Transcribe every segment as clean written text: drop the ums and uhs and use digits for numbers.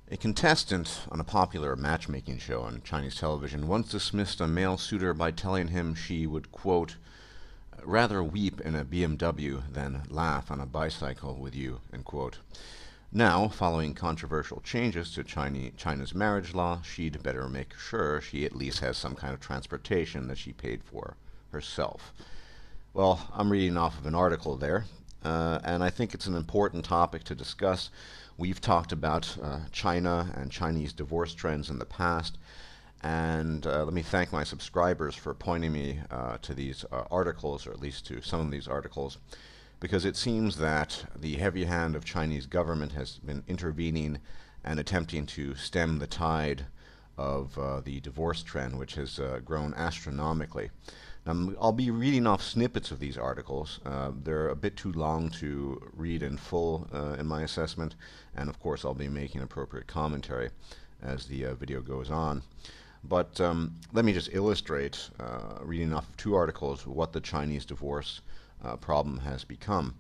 A contestant on a popular matchmaking show on Chinese television once dismissed a male suitor by telling him she would, quote, rather weep in a BMW than laugh on a bicycle with you, end quote. Now, following controversial changes to China's marriage law, she'd better make sure she at least has some kind of transportation that she paid for herself. Well, I'm reading off of an article there, and I think it's an important topic to discuss. We've talked about China and Chinese divorce trends in the past, and let me thank my subscribers for pointing me to these articles, or at least to some of these articles, because it seems that the heavy hand of Chinese government has been intervening and attempting to stem the tide of the divorce trend, which has grown astronomically. Now, I'll be reading off snippets of these articles. They're a bit too long to read in full in my assessment, and of course I'll be making appropriate commentary as the video goes on. But let me just illustrate, reading off of two articles, what the Chinese divorce problem has become.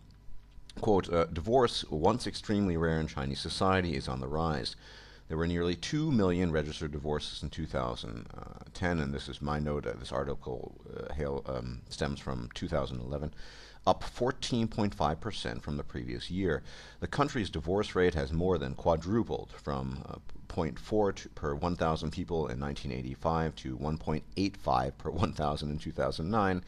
Quote, divorce, once extremely rare in Chinese society, is on the rise. There were nearly 2 million registered divorces in 2010, and this is my note. This article stems from 2011, up 14.5% from the previous year. The country's divorce rate has more than quadrupled from 0.4 per 1,000 people in 1985 to 1.85 per 1,000 in 2009,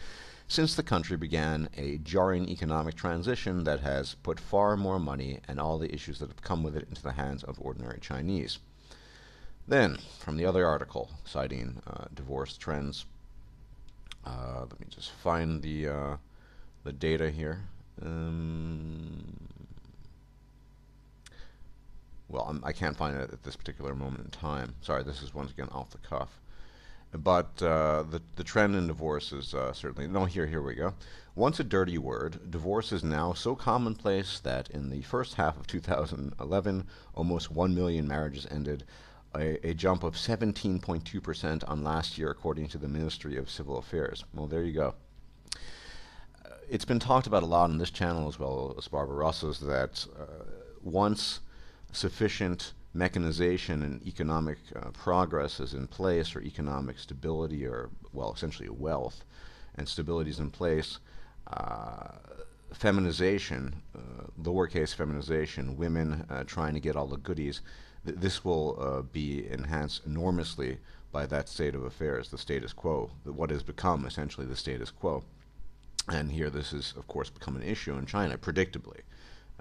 since the country began a jarring economic transition that has put far more money and all the issues that have come with it into the hands of ordinary Chinese. Then, from the other article, citing divorce trends, let me just find the data here. Well, I can't find it at this particular moment in time. Sorry, this is once again off the cuff. But the trend in divorce is certainly... No, here we go. Once a dirty word, divorce is now so commonplace that in the first half of 2011, almost 1 million marriages ended, a jump of 17.2% on last year, according to the Ministry of Civil Affairs. Well, there you go. It's been talked about a lot on this channel, as well as Barbara Russell's, that once sufficient mechanization and economic progress is in place, or economic stability, or, well, essentially wealth and stability is in place, feminization, lowercase feminization, women trying to get all the goodies, this will be enhanced enormously by that state of affairs, the status quo, what has become essentially the status quo. And here this has, of course, become an issue in China, predictably.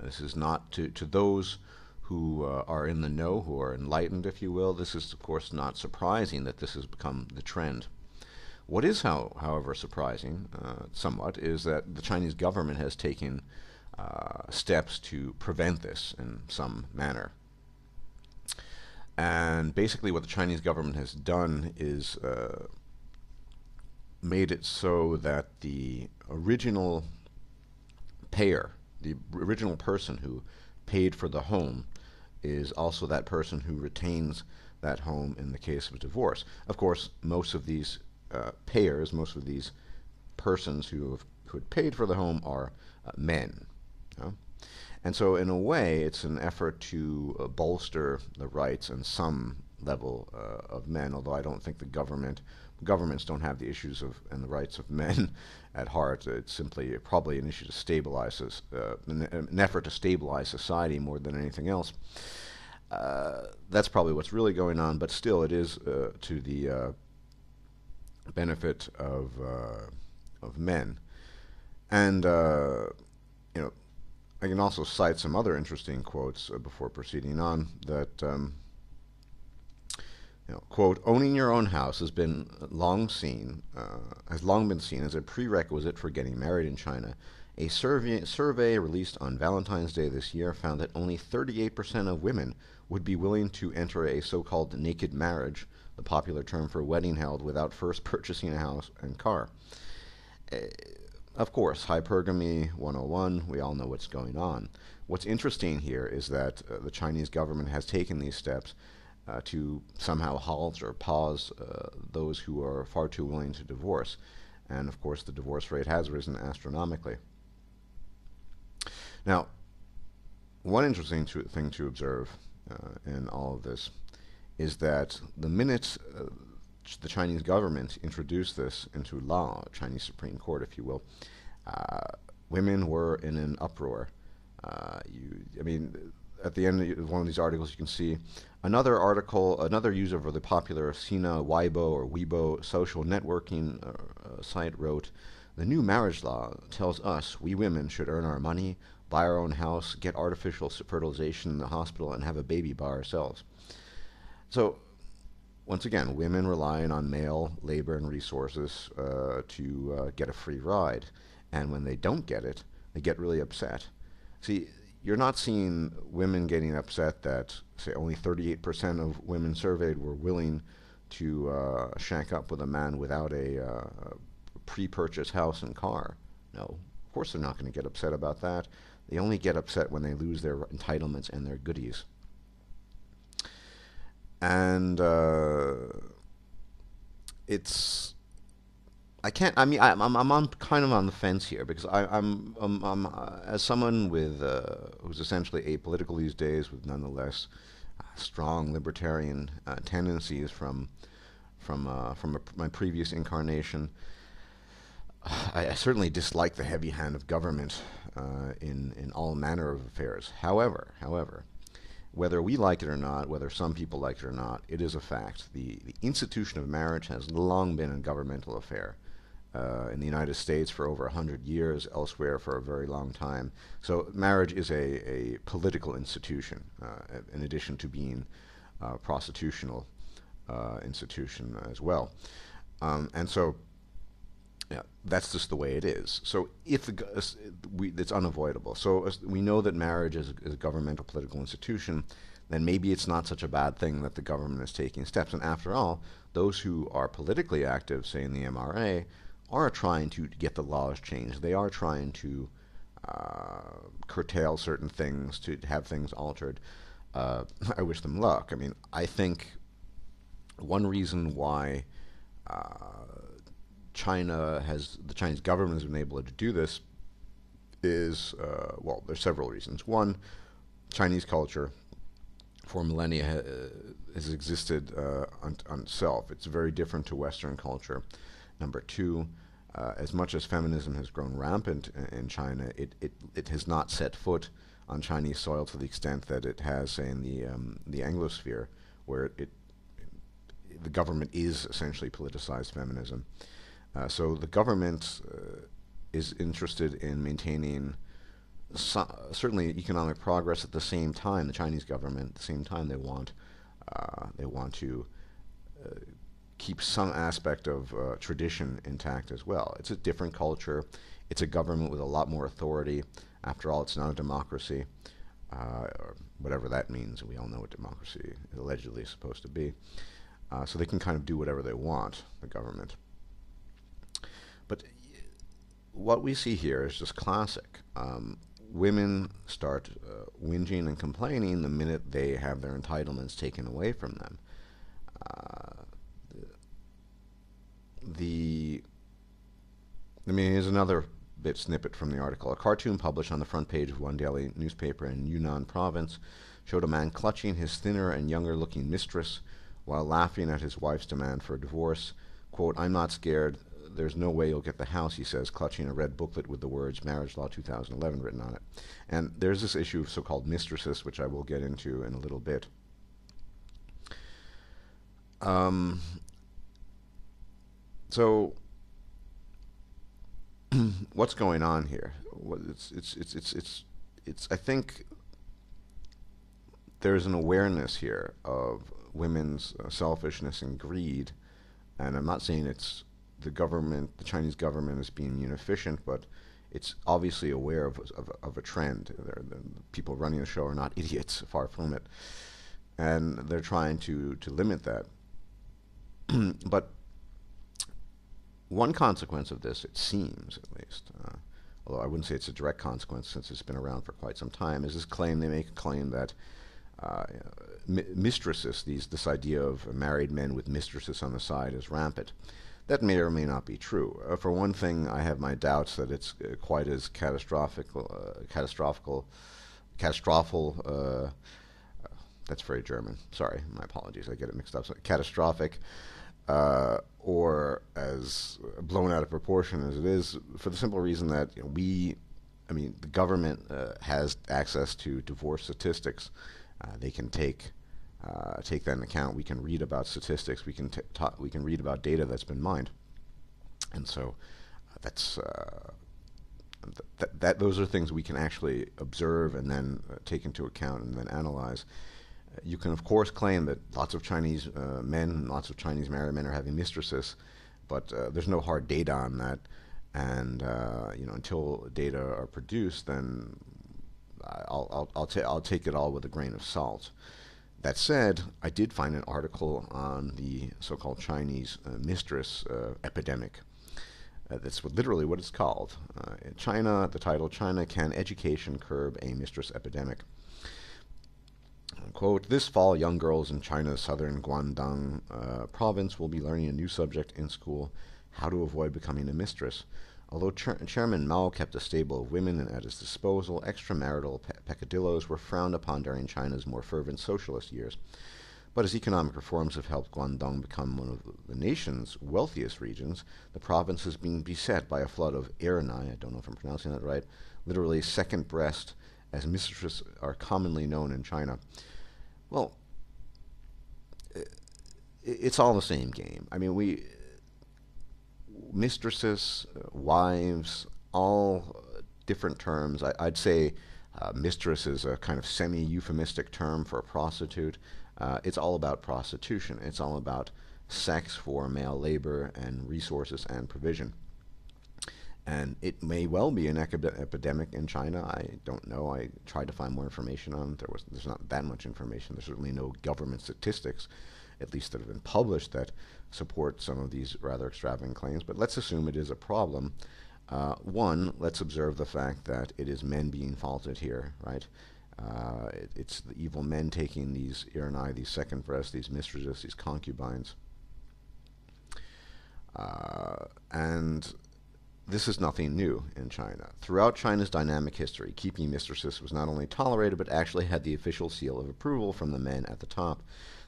This is not to those who are in the know, who are enlightened, if you will. This is, of course, not surprising that this has become the trend. What is, however, surprising, somewhat, is that the Chinese government has taken steps to prevent this in some manner. And basically what the Chinese government has done is made it so that the original payer, the original person who paid for the home, is also that person who retains that home in the case of divorce. Of course, most of these payers, most of these persons who had paid for the home are men. You know? And so in a way, it's an effort to bolster the rights and some level of men, although I don't think governments don't have the issues of and the rights of men at heart. It's simply probably an issue to stabilize an effort to stabilize society more than anything else. That's probably what's really going on, but still it is to the benefit of men. And you know, I can also cite some other interesting quotes before proceeding on. That quote, owning your own house has long been seen as a prerequisite for getting married in China. A survey released on Valentine's Day this year found that only 38% of women would be willing to enter a so-called naked marriage, the popular term for a wedding held without first purchasing a house and car. Of course, hypergamy 101, we all know what's going on. What's interesting here is that the Chinese government has taken these steps to somehow halt or pause those who are far too willing to divorce. And of course, the divorce rate has risen astronomically. Now, one interesting thing to observe in all of this is that the minute the Chinese government introduced this into law, Chinese Supreme Court, if you will, women were in an uproar. I mean, at the end of one of these articles, you can see another article, another user of the popular Sina Weibo or Weibo social networking site wrote, "The new marriage law tells us we women should earn our money, buy our own house, get artificial fertilization in the hospital, and have a baby by ourselves." So, once again, women relying on male labor and resources to get a free ride. And when they don't get it, they get really upset. See, you're not seeing women getting upset that, say, only 38% of women surveyed were willing to shack up with a man without a pre-purchase house and car. No, of course they're not going to get upset about that. They only get upset when they lose their entitlements and their goodies. And it's I can't. I mean, I'm on kind of on the fence here because I'm as someone with who's essentially apolitical these days, with nonetheless strong libertarian tendencies from my previous incarnation. I certainly dislike the heavy hand of government in all manner of affairs. However, whether we like it or not, whether some people like it or not, it is a fact. The institution of marriage has long been a governmental affair. In the United States for over 100 years, elsewhere for a very long time. So marriage is a political institution, in addition to being a prostitutional institution as well. And so yeah, that's just the way it is. So if it's unavoidable. So we know that marriage is a governmental political institution, then maybe it's not such a bad thing that the government is taking steps. And after all, those who are politically active, say in the MRA, are trying to get the laws changed. They are trying to curtail certain things, to have things altered. I wish them luck. I mean, I think one reason why the Chinese government has been able to do this is, well, there's several reasons. One, Chinese culture for millennia has existed on itself. It's very different to Western culture. Number two, as much as feminism has grown rampant in China, it has not set foot on Chinese soil to the extent that it has, say, in the Anglosphere, where the government is essentially politicized feminism. So the government is interested in maintaining certainly economic progress at the same time. The Chinese government, at the same time, they want to keep some aspect of tradition intact as well. It's a different culture. It's a government with a lot more authority. After all, it's not a democracy, or whatever that means. We all know what democracy allegedly is supposed to be. So they can kind of do whatever they want, the government. But what we see here is just classic. Women start whinging and complaining the minute they have their entitlements taken away from them. I mean, here's another snippet from the article. A cartoon published on the front page of one daily newspaper in Yunnan province showed a man clutching his thinner and younger-looking mistress while laughing at his wife's demand for a divorce. Quote, "I'm not scared. There's no way you'll get the house," he says, clutching a red booklet with the words Marriage Law 2011 written on it. And there's this issue of so-called mistresses, which I will get into in a little bit. So what's going on here? I think there's an awareness here of women's selfishness and greed, and I'm not saying it's the Chinese government is being inefficient, but it's obviously aware of a trend. The people running the show are not idiots, far from it, and they're trying to limit that. But one consequence of this, it seems at least, although I wouldn't say it's a direct consequence since it's been around for quite some time, is this claim. They make a claim that mistresses, this idea of married men with mistresses on the side, is rampant. That may or may not be true. For one thing, I have my doubts that it's quite as catastrophic That's very German. Sorry, my apologies. I get it mixed up. So catastrophic, or as blown out of proportion as it is, for the simple reason that the government has access to divorce statistics. They can take that into account. We can read about statistics. We can read about data that's been mined, and so that's those are things we can actually observe and then take into account and then analyze. You can, of course, claim that lots of Chinese men, lots of Chinese married men are having mistresses, but there's no hard data on that. And until data are produced, then I'll take it all with a grain of salt. That said, I did find an article on the so-called Chinese mistress epidemic. That's literally what it's called. In China, the title, China Can Education Curb a Mistress Epidemic? Quote, this fall, young girls in China's southern Guangdong province will be learning a new subject in school, how to avoid becoming a mistress. Although Chairman Mao kept a stable of women at his disposal, extramarital peccadillos were frowned upon during China's more fervent socialist years. But as economic reforms have helped Guangdong become one of the nation's wealthiest regions, the province has been beset by a flood of iranai, I don't know if I'm pronouncing that right, literally second breast, as mistresses are commonly known in China. Well, it's all the same game. I mean, mistresses, wives, all different terms. I'd say mistress is a kind of semi-euphemistic term for a prostitute. It's all about prostitution. It's all about sex for male labor and resources and provision. And it may well be an epidemic in China. I don't know. I tried to find more information on it. There's not that much information. There's certainly no government statistics, at least that have been published, that support some of these rather extravagant claims. But let's assume it is a problem. One, let's observe the fact that it is men being faulted here, right? It's the evil men taking these iranai, these second breasts, these mistresses, these concubines. And this is nothing new in China. Throughout China's dynamic history, keeping mistresses was not only tolerated, but actually had the official seal of approval from the men at the top.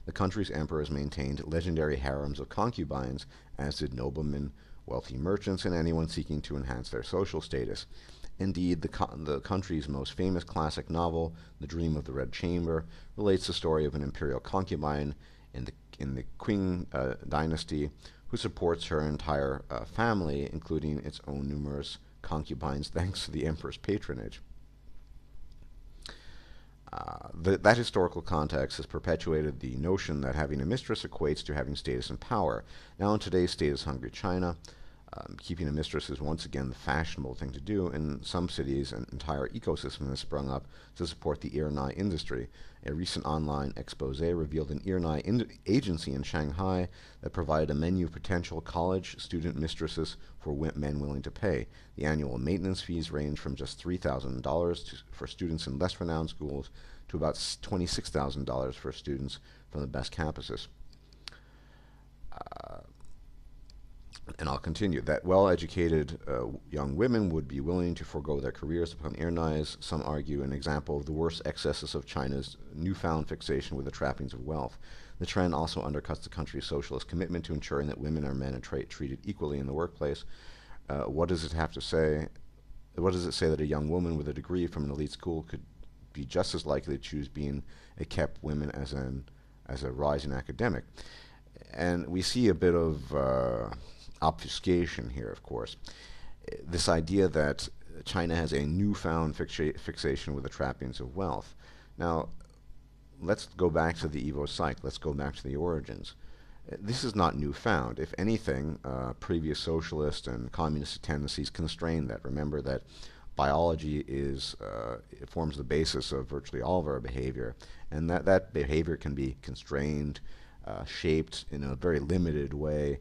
The country's emperors maintained legendary harems of concubines, as did noblemen, wealthy merchants, and anyone seeking to enhance their social status. Indeed, the country's most famous classic novel, The Dream of the Red Chamber, relates the story of an imperial concubine in the Qing dynasty who supports her entire family, including its own numerous concubines, thanks to the emperor's patronage. That historical context has perpetuated the notion that having a mistress equates to having status and power. Now, in today's status-hungry China, keeping a mistress is once again the fashionable thing to do. In some cities, an entire ecosystem has sprung up to support the iranai industry. A recent online expose revealed an iranai agency in Shanghai that provided a menu of potential college student mistresses for men willing to pay. The annual maintenance fees range from just $3,000 for students in less renowned schools to about $26,000 for students from the best campuses. And I'll continue. That well-educated young women would be willing to forego their careers to become iranais, some argue an example of the worst excesses of China's newfound fixation with the trappings of wealth. The trend also undercuts the country's socialist commitment to ensuring that women and men are treated equally in the workplace. What does it have to say? What does it say that a young woman with a degree from an elite school could be just as likely to choose being a kept woman as a rising academic? And we see a bit of obfuscation here, of course. This idea that China has a newfound fixation with the trappings of wealth. Now, let's go back to the Evo Psych. Let's go back to the origins. This is not newfound. If anything, previous socialist and communist tendencies constrain that. Remember that biology it forms the basis of virtually all of our behavior, and that behavior can be constrained, shaped in a very limited way,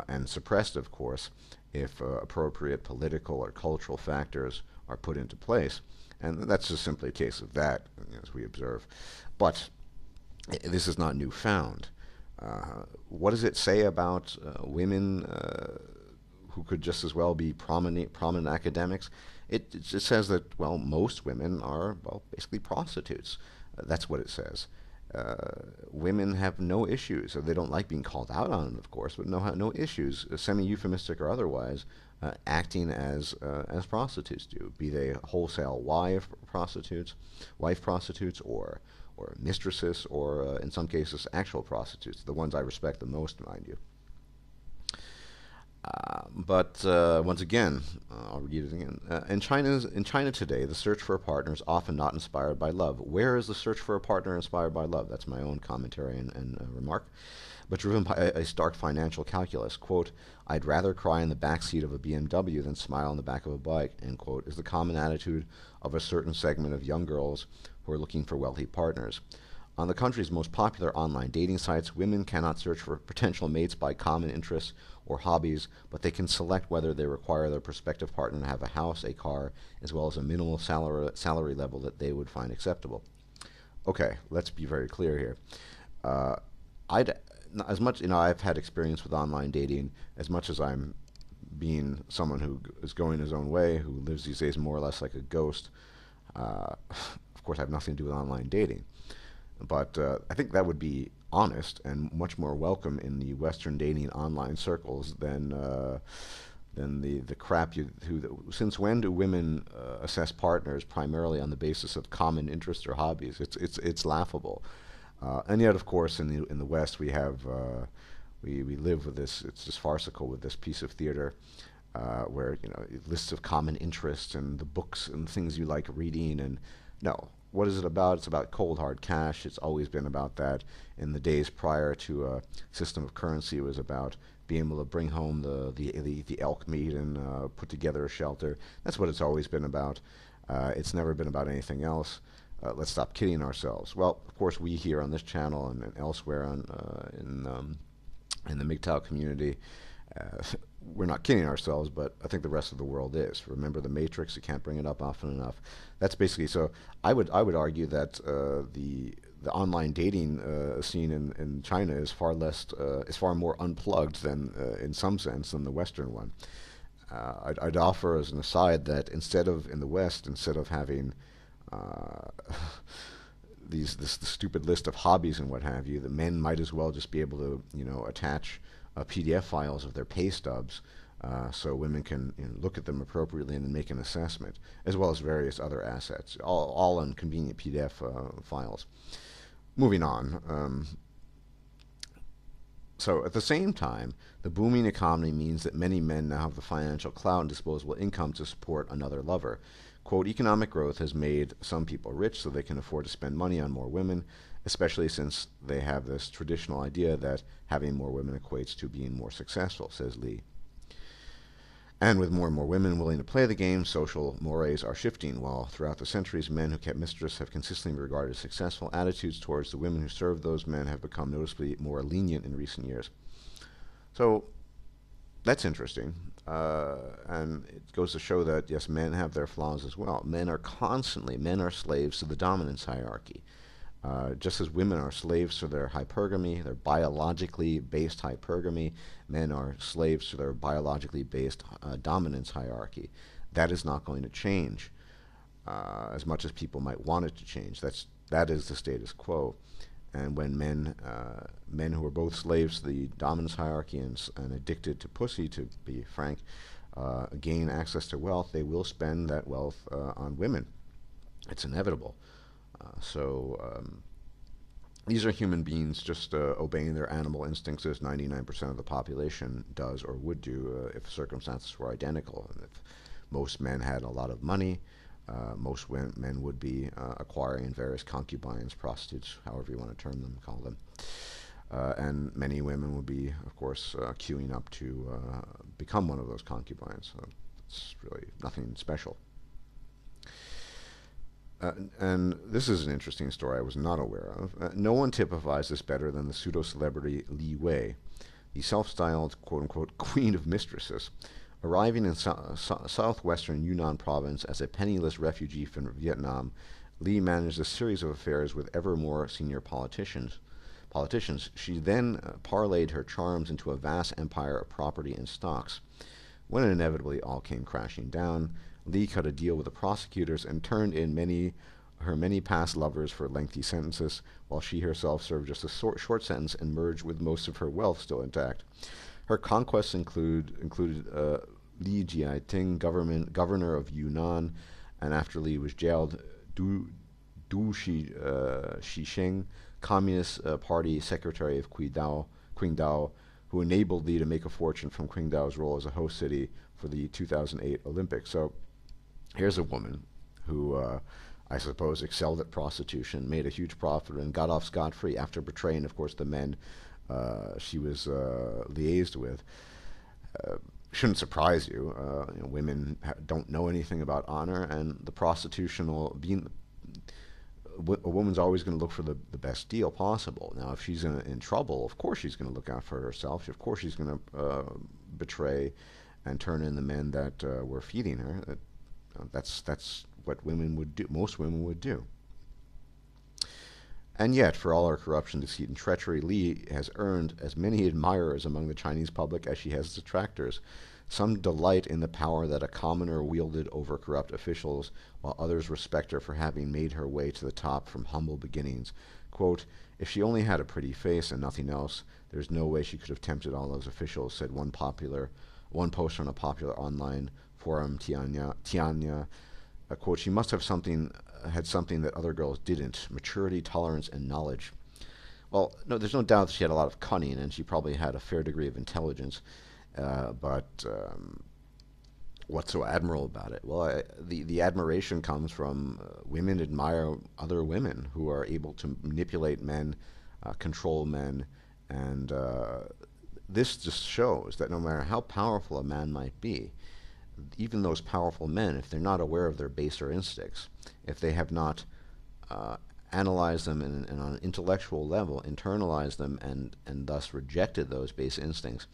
and suppressed, of course, if appropriate political or cultural factors are put into place. And that's just simply a case of that, as we observe. But this is not newfound. What does it say about women who could just as well be prominent academics? It says that, well, most women are, well, basically prostitutes. That's what it says. uh, women have no issues. They don't like being called out on it, of course, but no issues, semi-euphemistic or otherwise, acting as prostitutes do, be they wholesale wife prostitutes, or mistresses, or in some cases actual prostitutes, the ones I respect the most, mind you. But once again, I'll read it again. In China today, the search for a partner is often not inspired by love. Where is the search for a partner inspired by love? That's my own commentary and remark. But driven by a stark financial calculus. Quote, I'd rather cry in the backseat of a BMW than smile in the back of a bike, end quote, is the common attitude of a certain segment of young girls who are looking for wealthy partners. On the country's most popular online dating sites, women cannot search for potential mates by common interests or hobbies, but they can select whether they require their prospective partner to have a house, a car, as well as a minimal salary level that they would find acceptable. Okay, let's be very clear here. Uh, I'd as much I've had experience with online dating. As much as I'm being someone who is going his own way, who lives these days more or less like a ghost. Of course, I have nothing to do with online dating. But I think that would be honest and much more welcome in the Western dating online circles than the crap you. Since when do women assess partners primarily on the basis of common interests or hobbies? It's laughable. And yet, of course, in the West, we have we live with this. It's just farcical with this piece of theater where lists of common interests and the books and things you like reading. And no, what is it about? It's about cold hard cash. It's always been about that. In the days prior to a system of currency, it was about being able to bring home the elk meat and put together a shelter. That's what it's always been about. It's never been about anything else. Let's stop kidding ourselves. Well, of course, we here on this channel and elsewhere in the MGTOW community, we're not kidding ourselves, but I think the rest of the world is. Remember the Matrix? You can't bring it up often enough. That's basically so. I would argue that the online dating scene in China is far more unplugged than in some sense than the Western one. I'd offer as an aside that in the West, instead of having this stupid list of hobbies and what have you, the men might as well just be able to attach PDF files of their pay stubs, so women can look at them appropriately and then make an assessment, as well as various other assets, all in convenient PDF files. Moving on. So at the same time, the booming economy means that many men now have the financial clout and disposable income to support another lover. Quote, economic growth has made some people rich so they can afford to spend money on more women, especially since they have this traditional idea that having more women equates to being more successful, says Lee. And with more and more women willing to play the game, social mores are shifting. While throughout the centuries, men who kept mistress have consistently regarded successful, attitudes towards the women who served those men have become noticeably more lenient in recent years. So that's interesting. And it goes to show that, yes, men have their flaws as well. Men are slaves to the dominance hierarchy. Just as women are slaves to their hypergamy, their biologically based hypergamy, men are slaves to their biologically based dominance hierarchy. That is not going to change as much as people might want it to change. That is the status quo. And when men who are both slaves to the dominance hierarchy and addicted to pussy, to be frank, gain access to wealth, they will spend that wealth on women. It's inevitable. These are human beings just obeying their animal instincts as 99% of the population does or would do if circumstances were identical. And if most men had a lot of money, most men would be acquiring various concubines, prostitutes, however you want to call them. And many women would be, of course, queuing up to become one of those concubines. So it's really nothing special. And this is an interesting story I was not aware of. No one typifies this better than the pseudo-celebrity Li Wei, the self-styled quote-unquote queen of mistresses. Arriving in southwestern Yunnan province as a penniless refugee from Vietnam, Li managed a series of affairs with ever more senior politicians. She then parlayed her charms into a vast empire of property and stocks. When it inevitably all came crashing down, Lee cut a deal with the prosecutors and turned in many her many past lovers for lengthy sentences, while she herself served just a short sentence and merged with most of her wealth still intact. Her conquests included Li Jiating, governor of Yunnan, and after Li was jailed, Du Shisheng, Communist Party secretary of Qingdao, who enabled Li to make a fortune from Qingdao's role as a host city for the 2008 Olympics. So here's a woman who, I suppose, excelled at prostitution, made a huge profit, and got off scot-free after betraying, of course, the men she was liaised with. Shouldn't surprise you. Women don't know anything about honor, and the a woman's always going to look for the best deal possible. Now, if she's in trouble, of course she's going to look out for herself. Of course she's going to betray and turn in the men that were feeding her. That's what women would do. Most women would do. And yet, for all her corruption, deceit, and treachery, Li has earned as many admirers among the Chinese public as she has detractors. Some delight in the power that a commoner wielded over corrupt officials, while others respect her for having made her way to the top from humble beginnings. Quote, "If she only had a pretty face and nothing else, there's no way she could have tempted all those officials," said one poster on a popular online forum, Tianya. Quote, "She must have had something that other girls didn't: maturity, tolerance, and knowledge." Well, no, there's no doubt that she had a lot of cunning, and she probably had a fair degree of intelligence. But what's so admirable about it? Well, the admiration comes from women admire other women who are able to manipulate men, control men, and this just shows that no matter how powerful a man might be, even those powerful men, if they're not aware of their baser instincts, if they have not analyzed them and on an intellectual level, internalized them and thus rejected those base instincts,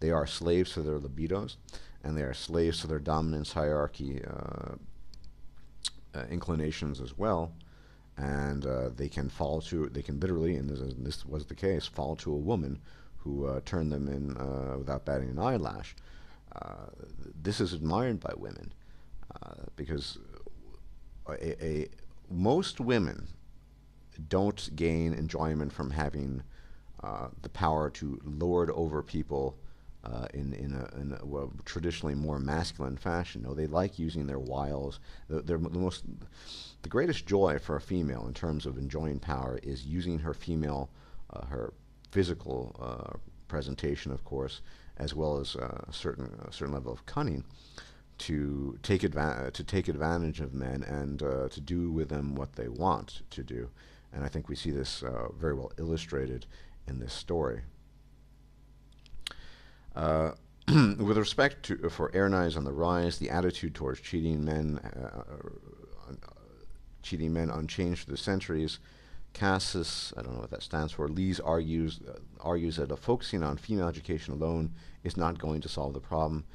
they are slaves to their libidos, and they are slaves to their dominance hierarchy inclinations as well, and they can literally, and this was the case, fall to a woman who turned them in without batting an eyelash. This is admired by women because most women don't gain enjoyment from having the power to lord over people in a traditionally more masculine fashion. No, they like using their wiles. The greatest joy for a female in terms of enjoying power is using her her physical presentation, of course, as well as a certain level of cunning, to take advantage of men and to do with them what they want to do. And I think we see this very well illustrated in this story. With respect for Ernai's on the rise, the attitude towards cheating men unchanged for the centuries. Cassis, I don't know what that stands for, Lees argues that focusing on female education alone is not going to solve the problem.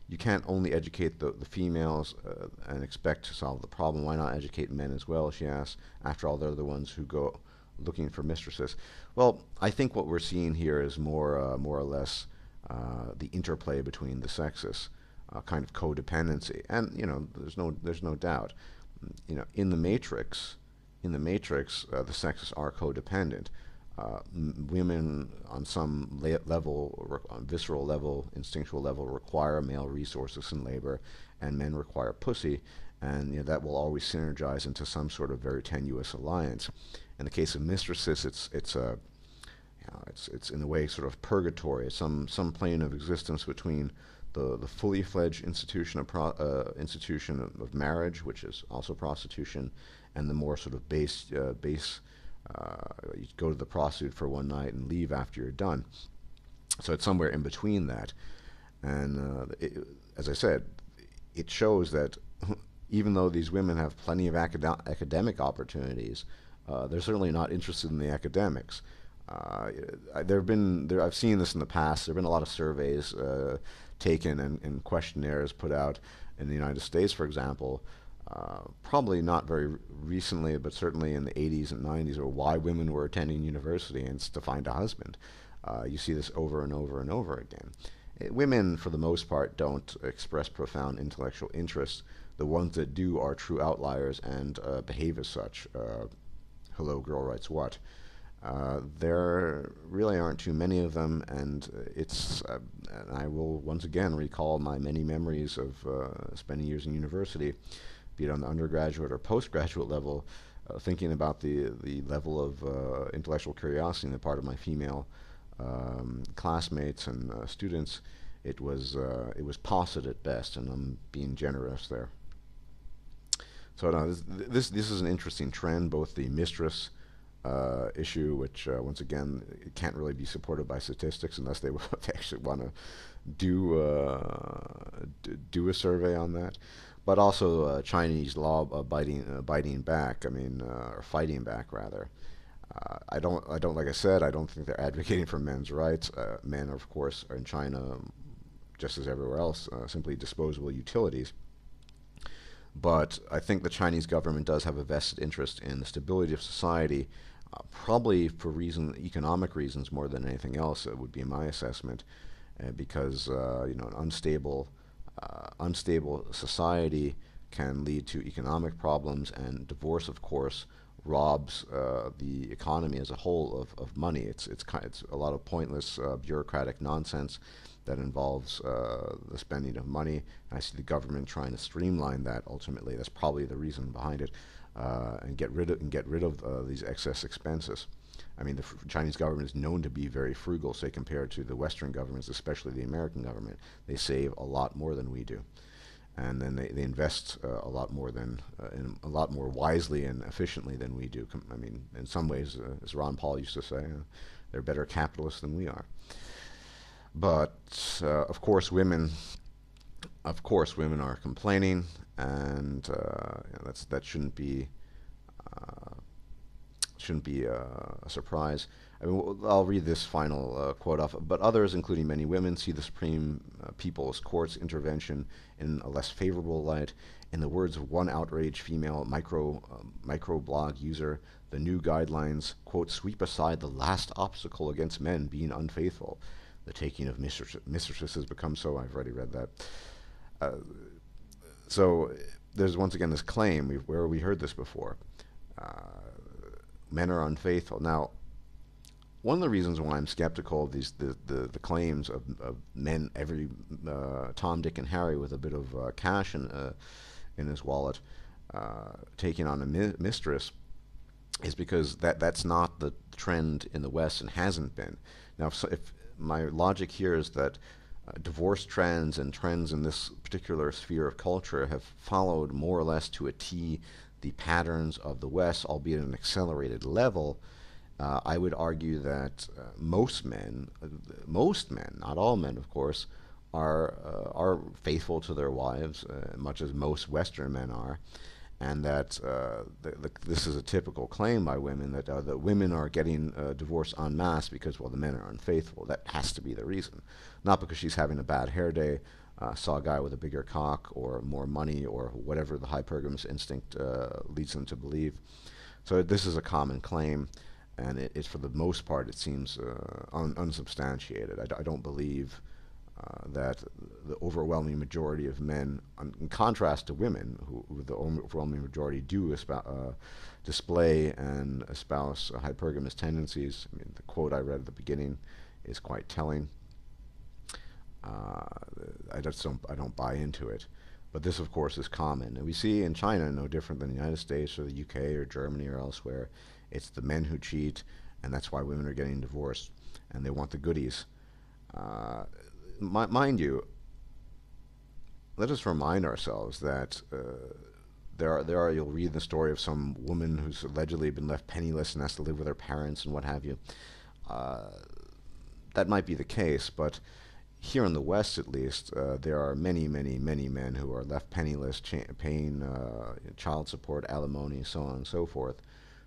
You can't only educate the females and expect to solve the problem. Why not educate men as well, she asks. After all, they're the ones who go looking for mistresses. Well, I think what we're seeing here is more or less the interplay between the sexes, kind of codependency. And, there's no doubt, in the Matrix, the sexes are codependent. Women on some level, on visceral level, instinctual level, require male resources and labor, and men require pussy, and that will always synergize into some sort of very tenuous alliance. In the case of mistresses, it's in a way sort of purgatory, some plane of existence between the fully fledged institution of marriage, which is also prostitution, and the more sort of base. You go to the prostitute for one night and leave after you're done. So it's somewhere in between that. And as I said, it shows that even though these women have plenty of academic opportunities, they're certainly not interested in the academics. I've seen this in the past. There have been a lot of surveys taken and questionnaires put out in the United States, for example, probably not very recently, but certainly in the 80s and 90s, or why women were attending university, and it's to find a husband. You see this over and over and over again. Women, for the most part, don't express profound intellectual interest, the ones that do are true outliers and behave as such. Hello, girl writes what? There really aren't too many of them, and and I will once again recall my many memories of spending years in university, be it on the undergraduate or postgraduate level, thinking about the level of intellectual curiosity on the part of my female classmates and students. It was posset at best, and I'm being generous there. So no, this is an interesting trend. Both the mistress issue, which once again it can't really be supported by statistics unless they actually want to do a survey on that, but also Chinese law biting back. I mean, or fighting back rather. I don't, like I said, I don't think they're advocating for men's rights. Men, of course, are in China, just as everywhere else, simply disposable utilities. But I think the Chinese government does have a vested interest in the stability of society, probably for economic reasons more than anything else. It would be my assessment, because an unstable society can lead to economic problems, and divorce, of course, robs the economy as a whole of money. It's a lot of pointless bureaucratic nonsense that involves the spending of money. And I see the government trying to streamline that. Ultimately, that's probably the reason behind it, and get rid of these excess expenses. I mean, the Chinese government is known to be very frugal, say, compared to the Western governments, especially the American government. They save a lot more than we do, and then they invest a lot more wisely and efficiently than we do. I mean, in some ways, as Ron Paul used to say, they're better capitalists than we are. But of course, women are complaining, and that shouldn't be a surprise. I mean, I'll read this final quote off. But others, including many women, see the Supreme People's Court's intervention in a less favorable light. In the words of one outraged female microblog user, the new guidelines, quote, sweep aside the last obstacle against men being unfaithful. The taking of mistresses has become so. I've already read that. So there's once again this claim, where we heard this before. Men are unfaithful. Now, one of the reasons why I'm skeptical of the claims of men, every Tom, Dick, and Harry with a bit of cash in his wallet, taking on a mistress, is because that's not the trend in the West and hasn't been. Now, if my logic here is that divorce trends and trends in this particular sphere of culture have followed more or less to a T the patterns of the West, albeit at an accelerated level, I would argue that most men, not all men, of course, are faithful to their wives, much as most Western men are, and that this is a typical claim by women that the women are getting divorced en masse because, well, the men are unfaithful. That has to be the reason, not because she's having a bad hair day, saw a guy with a bigger cock or more money or whatever the hypergamous instinct leads them to believe. So this is a common claim, and it's for the most part, it seems unsubstantiated. I don't believe that the overwhelming majority of men, in contrast to women, who the overwhelming majority do display and espouse hypergamous tendencies. I mean, the quote I read at the beginning is quite telling. I don't buy into it. But this, of course, is common. And we see in China, no different than the United States or the UK or Germany or elsewhere, it's the men who cheat, and that's why women are getting divorced, and they want the goodies. Mind you, let us remind ourselves that there are. You'll read the story of some woman who's allegedly been left penniless and has to live with her parents and what have you. That might be the case, but here in the West, at least, there are many, many, many men who are left penniless, paying child support, alimony, so on and so forth,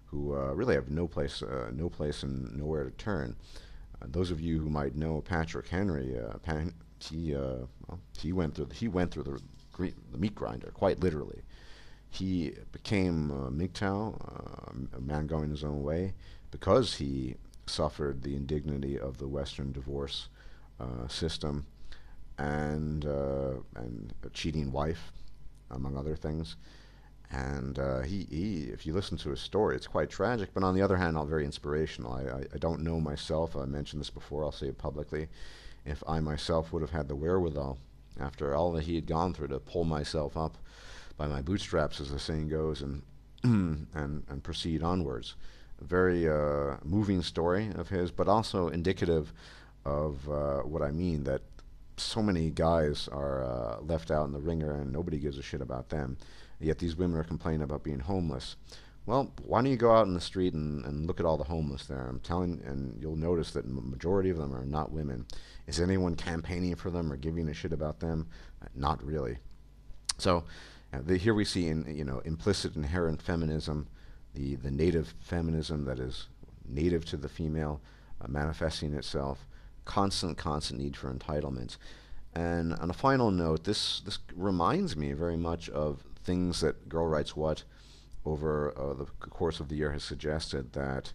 who really have no place and nowhere to turn. Those of you who might know Patrick Henry, he went through the meat grinder, quite literally. He became MGTOW, a man going his own way, because he suffered the indignity of the Western divorce system and a cheating wife, among other things. And if you listen to his story, it's quite tragic, but on the other hand, all very inspirational. I don't know myself. I mentioned this before. I'll say it publicly. If I myself would have had the wherewithal, after all that he had gone through, to pull myself up by my bootstraps, as the saying goes, and and proceed onwards. A very moving story of his, but also indicative of what I mean, that so many guys are left out in the ringer and nobody gives a shit about them. Yet these women are complaining about being homeless. Well, why don't you go out in the street and look at all the homeless there? I'm telling, and you'll notice that the majority of them are not women. Is anyone campaigning for them or giving a shit about them? Not really. So here we see, implicit inherent feminism, the native feminism that is native to the female, manifesting itself, constant need for entitlement. And on a final note, this reminds me very much of things that Girl Writes What over the course of the year has suggested, that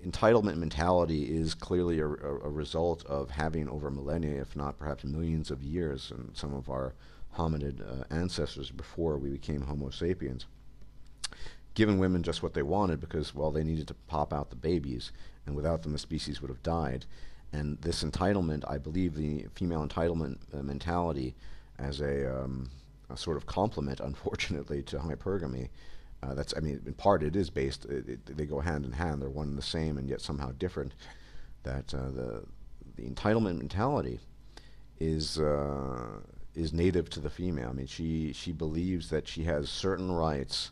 entitlement mentality is clearly a result of having over millennia, if not perhaps millions of years, and some of our hominid ancestors before we became Homo sapiens, given women just what they wanted because, well, they needed to pop out the babies, and without them the species would have died. And this entitlement, I believe the female entitlement mentality, as a sort of complement, unfortunately, to hypergamy, in part it is based, they go hand in hand, they're one and the same and yet somehow different, that the entitlement mentality is native to the female. I mean, she believes that she has certain rights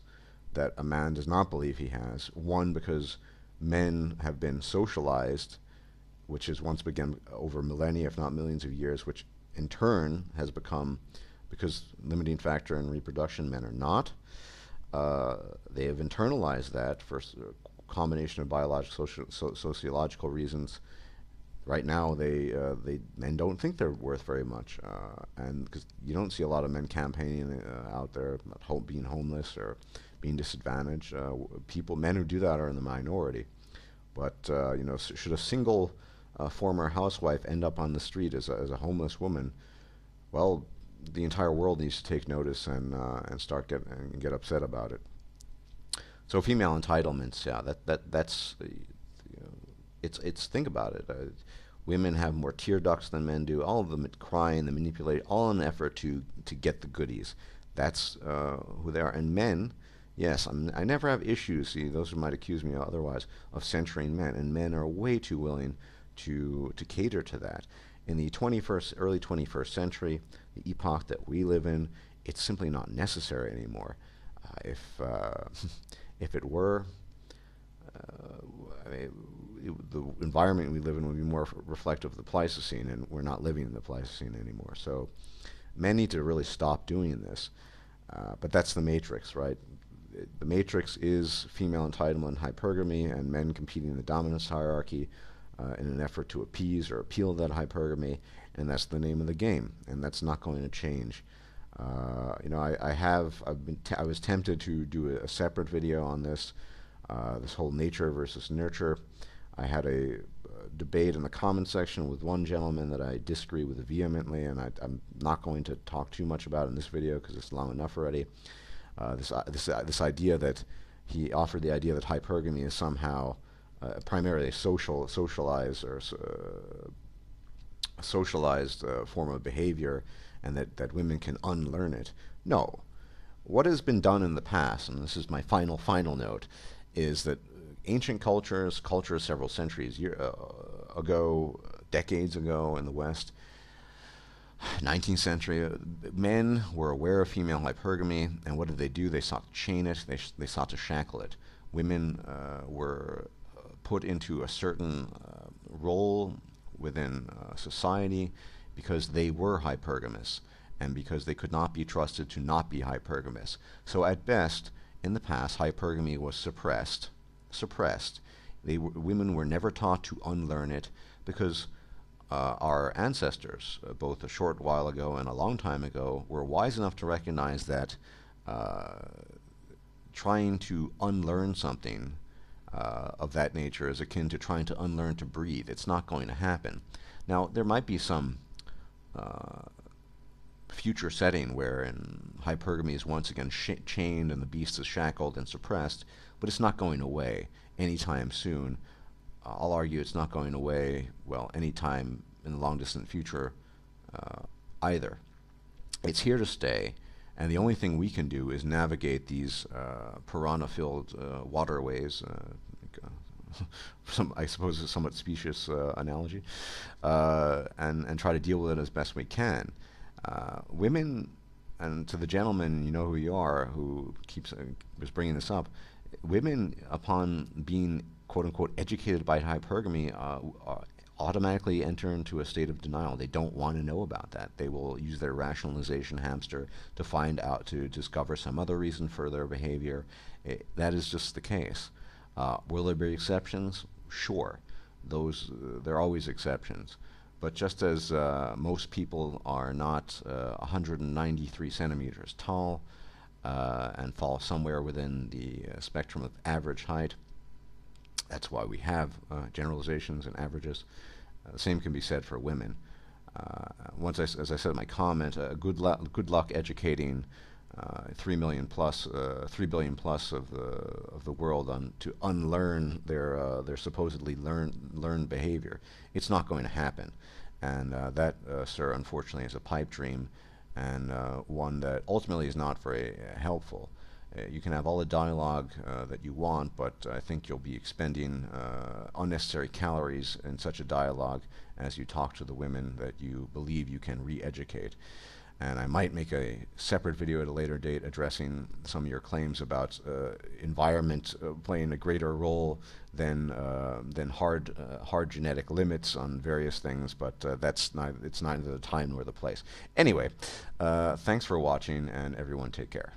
that a man does not believe he has. One, because men have been socialized, which has once begun over millennia, if not millions of years, which in turn has become, because limiting factor in reproduction, men are not. They have internalized that for a combination of biological, sociological reasons. Right now, men don't think they're worth very much, and because you don't see a lot of men campaigning out there about being homeless or being disadvantaged. Men who do that are in the minority. But should a single former housewife end up on the street as a homeless woman, well, the entire world needs to take notice and get upset about it. So female entitlements, that's it's think about it. Women have more tear ducts than men do. All of them crying, they manipulate, all in an effort to get the goodies. That's who they are. And men, yes, I never have issues. See, those who might accuse me otherwise of censuring men, and men are way too willing to cater to that. In the early 21st century, the epoch that we live in, it's simply not necessary anymore. If it were, the environment we live in would be more reflective of the Pleistocene, and we're not living in the Pleistocene anymore. So men need to really stop doing this. But that's the matrix, right? The matrix is female entitlement and hypergamy, and men competing in the dominance hierarchy in an effort to appease or appeal to that hypergamy, and that's the name of the game, and that's not going to change. I was tempted to do a separate video on this whole nature versus nurture. I had a debate in the comment section with one gentleman that I disagree with vehemently, and I'm not going to talk too much about it in this video because it's long enough already. This idea that he offered, the idea that hypergamy is somehow primarily a socialized form of behavior, and that women can unlearn it. No. What has been done in the past, and this is my final note, is that ancient cultures several centuries ago, decades ago in the West, 19th century, men were aware of female hypergamy, and what did they do? They sought to chain it, they sought to shackle it. Women were put into a certain role within society because they were hypergamous, and because they could not be trusted to not be hypergamous. So at best, in the past, hypergamy was suppressed. Women were never taught to unlearn it, because our ancestors, both a short while ago and a long time ago, were wise enough to recognize that trying to unlearn something of that nature is akin to trying to unlearn to breathe. It's not going to happen. Now, there might be some future setting wherein hypergamy is once again chained and the beast is shackled and suppressed, but it's not going away anytime soon. I'll argue it's not going away, well, anytime in the long distant future either. It's here to stay, and the only thing we can do is navigate these piranha-filled waterways. I suppose, a somewhat specious analogy, and try to deal with it as best we can. Women, and to the gentleman, you know who you are, who was bringing this up. Women, upon being quote unquote educated by hypergamy, automatically enter into a state of denial. They don't want to know about that. They will use their rationalization hamster to find out, to discover some other reason for their behavior. That is just the case. Will there be exceptions? Sure. There are always exceptions. But just as most people are not 193 centimeters tall and fall somewhere within the spectrum of average height, that's why we have generalizations and averages. The same can be said for women. As I said in my comment, good luck educating 3 billion plus of the world to unlearn their supposedly learned behavior. It's not going to happen, and that, sir, unfortunately, is a pipe dream, and one that ultimately is not very helpful. You can have all the dialogue that you want, but I think you'll be expending unnecessary calories in such a dialogue as you talk to the women that you believe you can re-educate. And I might make a separate video at a later date addressing some of your claims about environment playing a greater role than hard genetic limits on various things. But it's neither the time nor the place. Anyway, thanks for watching, and everyone take care.